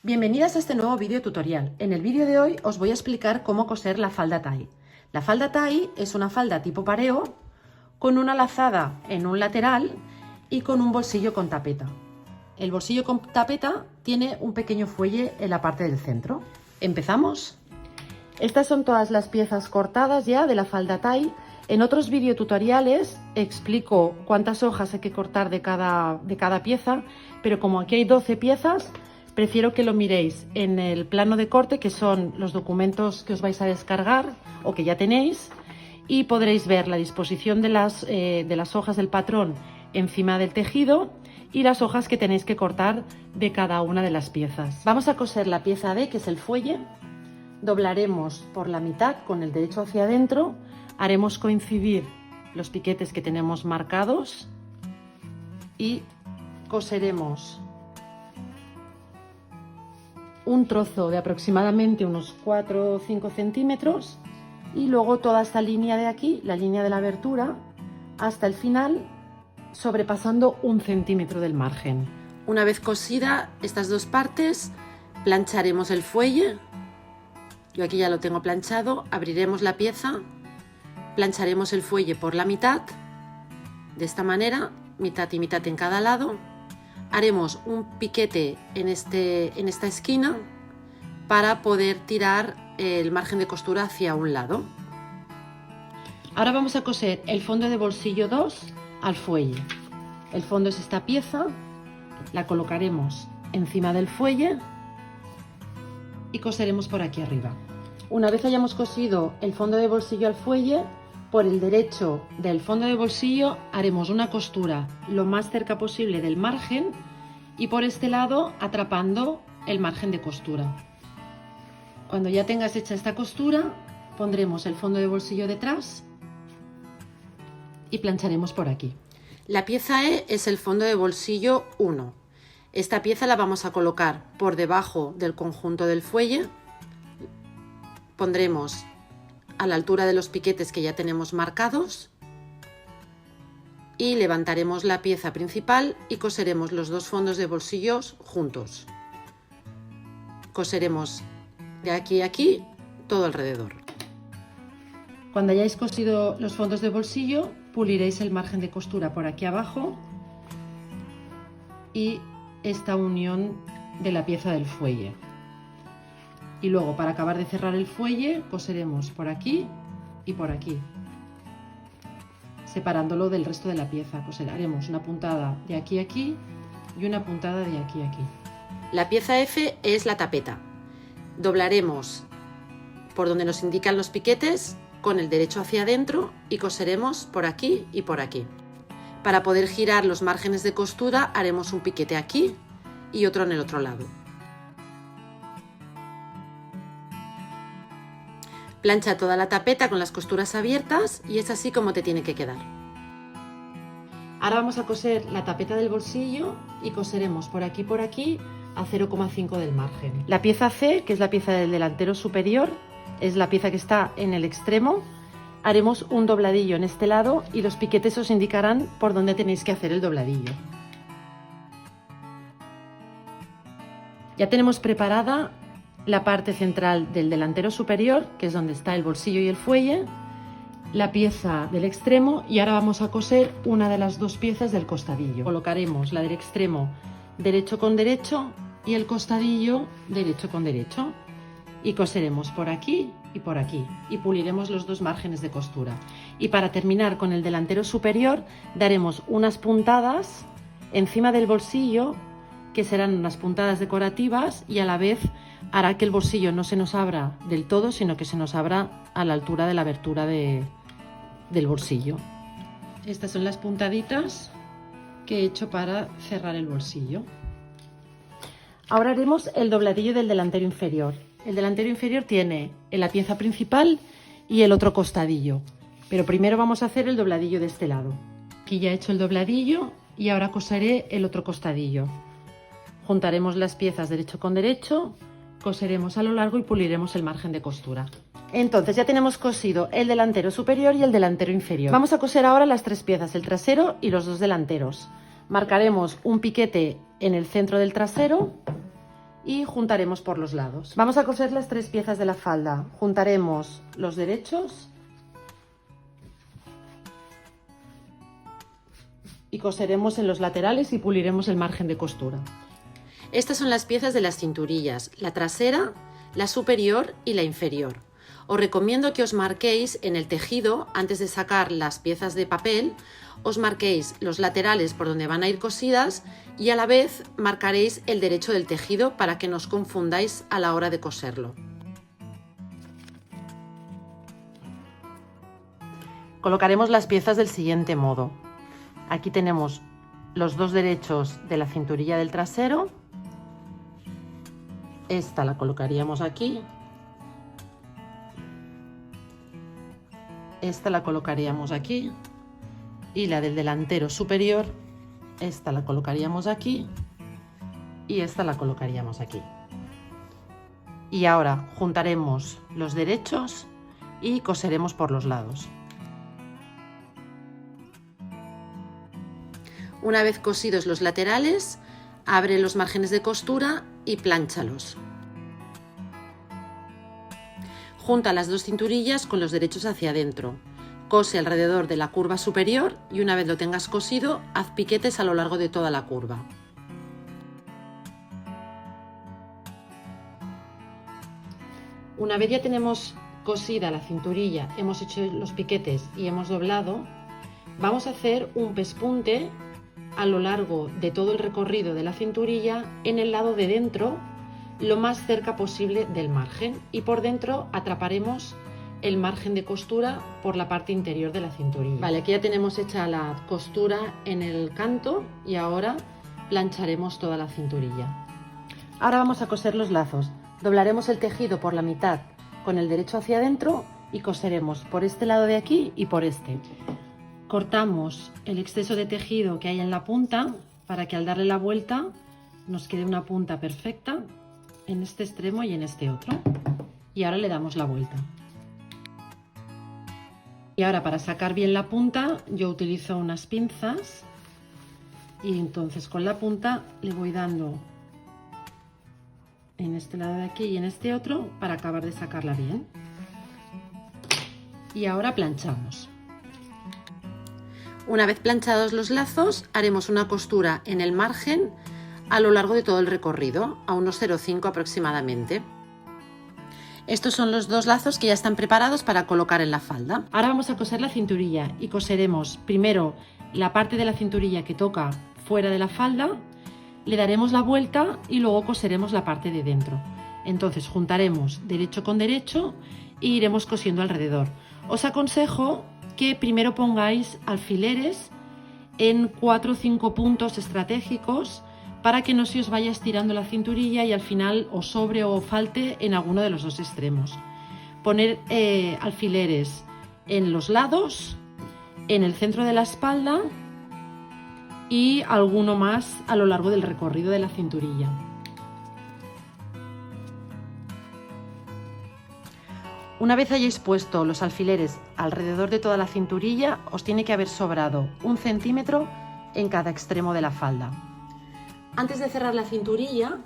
Bienvenidas a este nuevo vídeo tutorial. En el vídeo de hoy os voy a explicar cómo coser la falda tie. La falda tie es una falda tipo pareo con una lazada en un lateral y con un bolsillo con tapeta. El bolsillo con tapeta tiene un pequeño fuelle en la parte del centro. ¿Empezamos? Estas son todas las piezas cortadas ya de la falda tie. En otros videotutoriales explico cuántas hojas hay que cortar de cada pieza, pero como aquí hay 12 piezas, prefiero que lo miréis en el plano de corte, que son los documentos que os vais a descargar o que ya tenéis, y podréis ver la disposición de las hojas del patrón encima del tejido y las hojas que tenéis que cortar de cada una de las piezas. Vamos a coser la pieza D, que es el fuelle. Doblaremos por la mitad con el derecho hacia adentro, haremos coincidir los piquetes que tenemos marcados y coseremos un trozo de aproximadamente unos 4 o 5 centímetros y luego toda esta línea de aquí, la línea de la abertura, hasta el final, sobrepasando 1 centímetro del margen. Una vez cosida estas dos partes, plancharemos el fuelle. Yo aquí ya lo tengo planchado. Abriremos la pieza, plancharemos el fuelle por la mitad, de esta manera, mitad y mitad en cada lado. Haremos un piquete en esta esquina para poder tirar el margen de costura hacia un lado. Ahora vamos a coser el fondo de bolsillo 2 al fuelle. El fondo es esta pieza, la colocaremos encima del fuelle y coseremos por aquí arriba. Una vez hayamos cosido el fondo de bolsillo al fuelle, por el derecho del fondo de bolsillo haremos una costura lo más cerca posible del margen y por este lado atrapando el margen de costura. Cuando ya tengas hecha esta costura, pondremos el fondo de bolsillo detrás y plancharemos por aquí. La pieza E es el fondo de bolsillo 1. Esta pieza la vamos a colocar por debajo del conjunto del fuelle. Pondremos a la altura de los piquetes que ya tenemos marcados y levantaremos la pieza principal y coseremos los dos fondos de bolsillos juntos. Coseremos de aquí a aquí todo alrededor. Cuando hayáis cosido los fondos de bolsillo, puliréis el margen de costura por aquí abajo y esta unión de la pieza del fuelle. Y luego, para acabar de cerrar el fuelle, coseremos por aquí y por aquí, separándolo del resto de la pieza. Haremos una puntada de aquí a aquí y una puntada de aquí a aquí. La pieza F es la tapeta. Doblaremos por donde nos indican los piquetes con el derecho hacia adentro y coseremos por aquí y por aquí. Para poder girar los márgenes de costura haremos un piquete aquí y otro en el otro lado. Plancha toda la tapeta con las costuras abiertas y es así como te tiene que quedar. Ahora vamos a coser la tapeta del bolsillo y coseremos por aquí a 0,5 del margen. La pieza C, que es la pieza del delantero superior, es la pieza que está en el extremo. Haremos un dobladillo en este lado y los piquetes os indicarán por dónde tenéis que hacer el dobladillo. Ya tenemos preparada la parte central del delantero superior, que es donde está el bolsillo y el fuelle, la pieza del extremo, y ahora vamos a coser una de las dos piezas del costadillo. Colocaremos la del extremo derecho con derecho y el costadillo derecho con derecho y coseremos por aquí y puliremos los dos márgenes de costura. Y para terminar con el delantero superior daremos unas puntadas encima del bolsillo, que serán unas puntadas decorativas y a la vez hará que el bolsillo no se nos abra del todo, sino que se nos abra a la altura de la abertura del bolsillo. Estas son las puntaditas que he hecho para cerrar el bolsillo. Ahora haremos el dobladillo del delantero inferior. El delantero inferior tiene la pieza principal y el otro costadillo, pero primero vamos a hacer el dobladillo de este lado. Aquí ya he hecho el dobladillo y ahora coseré el otro costadillo. Juntaremos las piezas derecho con derecho, coseremos a lo largo y puliremos el margen de costura. Entonces ya tenemos cosido el delantero superior y el delantero inferior. Vamos a coser ahora las tres piezas, el trasero y los dos delanteros. Marcaremos un piquete en el centro del trasero y juntaremos por los lados. Vamos a coser las 3 piezas de la falda. Juntaremos los derechos y coseremos en los laterales y puliremos el margen de costura. Estas son las piezas de las cinturillas, la trasera, la superior y la inferior. Os recomiendo que os marquéis en el tejido, antes de sacar las piezas de papel, os marquéis los laterales por donde van a ir cosidas y a la vez marcaréis el derecho del tejido para que no os confundáis a la hora de coserlo. Colocaremos las piezas del siguiente modo. Aquí tenemos los 2 derechos de la cinturilla del trasero. Esta la colocaríamos aquí. Esta la colocaríamos aquí. Y la del delantero superior, esta la colocaríamos aquí. Y esta la colocaríamos aquí. Y ahora juntaremos los derechos y coseremos por los lados. Una vez cosidos los laterales, abre los márgenes de costura y plánchalos. Junta las 2 cinturillas con los derechos hacia adentro. Cose alrededor de la curva superior y una vez lo tengas cosido, haz piquetes a lo largo de toda la curva. Una vez ya tenemos cosida la cinturilla, hemos hecho los piquetes y hemos doblado, vamos a hacer un pespunte a lo largo de todo el recorrido de la cinturilla en el lado de dentro, lo más cerca posible del margen, y por dentro atraparemos el margen de costura por la parte interior de la cinturilla. Vale, aquí ya tenemos hecha la costura en el canto y ahora plancharemos toda la cinturilla. Ahora vamos a coser los lazos. Doblaremos el tejido por la mitad con el derecho hacia adentro y coseremos por este lado de aquí y por este. Cortamos el exceso de tejido que hay en la punta para que al darle la vuelta nos quede una punta perfecta en este extremo y en este otro. Y ahora le damos la vuelta. Y ahora, para sacar bien la punta, yo utilizo unas pinzas y entonces con la punta le voy dando en este lado de aquí y en este otro para acabar de sacarla bien. Y ahora planchamos. Una vez planchados los lazos, haremos una costura en el margen a lo largo de todo el recorrido, a unos 0,5 aproximadamente. Estos son los 2 lazos que ya están preparados para colocar en la falda. Ahora vamos a coser la cinturilla y coseremos primero la parte de la cinturilla que toca fuera de la falda, le daremos la vuelta y luego coseremos la parte de dentro. Entonces juntaremos derecho con derecho e iremos cosiendo alrededor. Os aconsejo que primero pongáis alfileres en 4 o 5 puntos estratégicos para que no se os vaya estirando la cinturilla y al final os sobre o falte en alguno de los 2 extremos. Poner alfileres en los lados, en el centro de la espalda y alguno más a lo largo del recorrido de la cinturilla. Una vez hayáis puesto los alfileres alrededor de toda la cinturilla, os tiene que haber sobrado 1 centímetro en cada extremo de la falda. Antes de cerrar la cinturilla,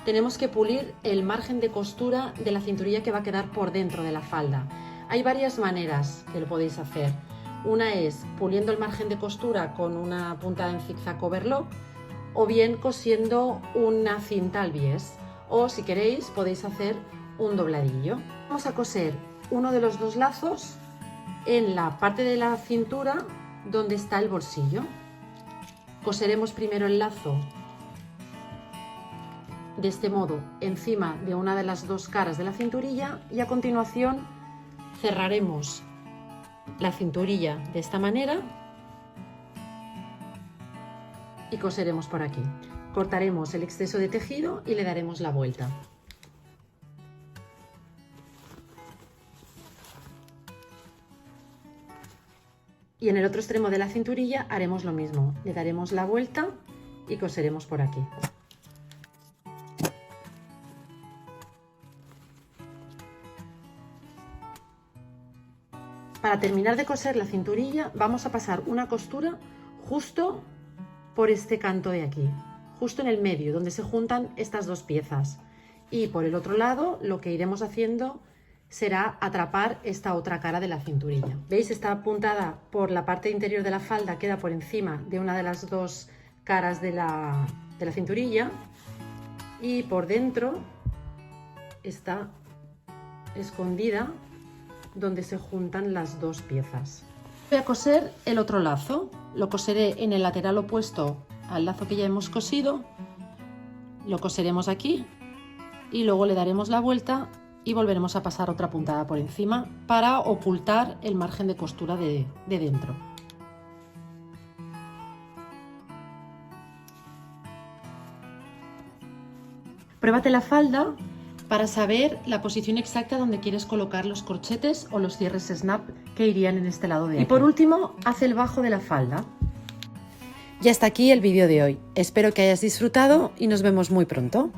tenemos que pulir el margen de costura de la cinturilla que va a quedar por dentro de la falda. Hay varias maneras que lo podéis hacer. Una es puliendo el margen de costura con una punta en zigzag overlock o bien cosiendo una cinta al bies, o si queréis podéis hacer un dobladillo. Vamos a coser uno de los 2 lazos en la parte de la cintura donde está el bolsillo. Coseremos primero el lazo de este modo encima de una de las 2 caras de la cinturilla y a continuación cerraremos la cinturilla de esta manera y coseremos por aquí. Cortaremos el exceso de tejido y le daremos la vuelta. Y en el otro extremo de la cinturilla haremos lo mismo, le daremos la vuelta y coseremos por aquí. Para terminar de coser la cinturilla vamos a pasar una costura justo por este canto de aquí, justo en el medio, donde se juntan estas dos piezas. Y por el otro lado, lo que iremos haciendo será atrapar esta otra cara de la cinturilla. ¿Veis? Está apuntada por la parte interior de la falda, queda por encima de una de las dos caras de la cinturilla, y por dentro está escondida donde se juntan las dos piezas. Voy a coser el otro lazo, lo coseré en el lateral opuesto al lazo que ya hemos cosido, lo coseremos aquí y luego le daremos la vuelta y volveremos a pasar otra puntada por encima para ocultar el margen de costura de dentro. Pruébate la falda para saber la posición exacta donde quieres colocar los corchetes o los cierres snap que irían en este lado de aquí. Y por último, haz el bajo de la falda. Ya está aquí el vídeo de hoy. Espero que hayas disfrutado y nos vemos muy pronto.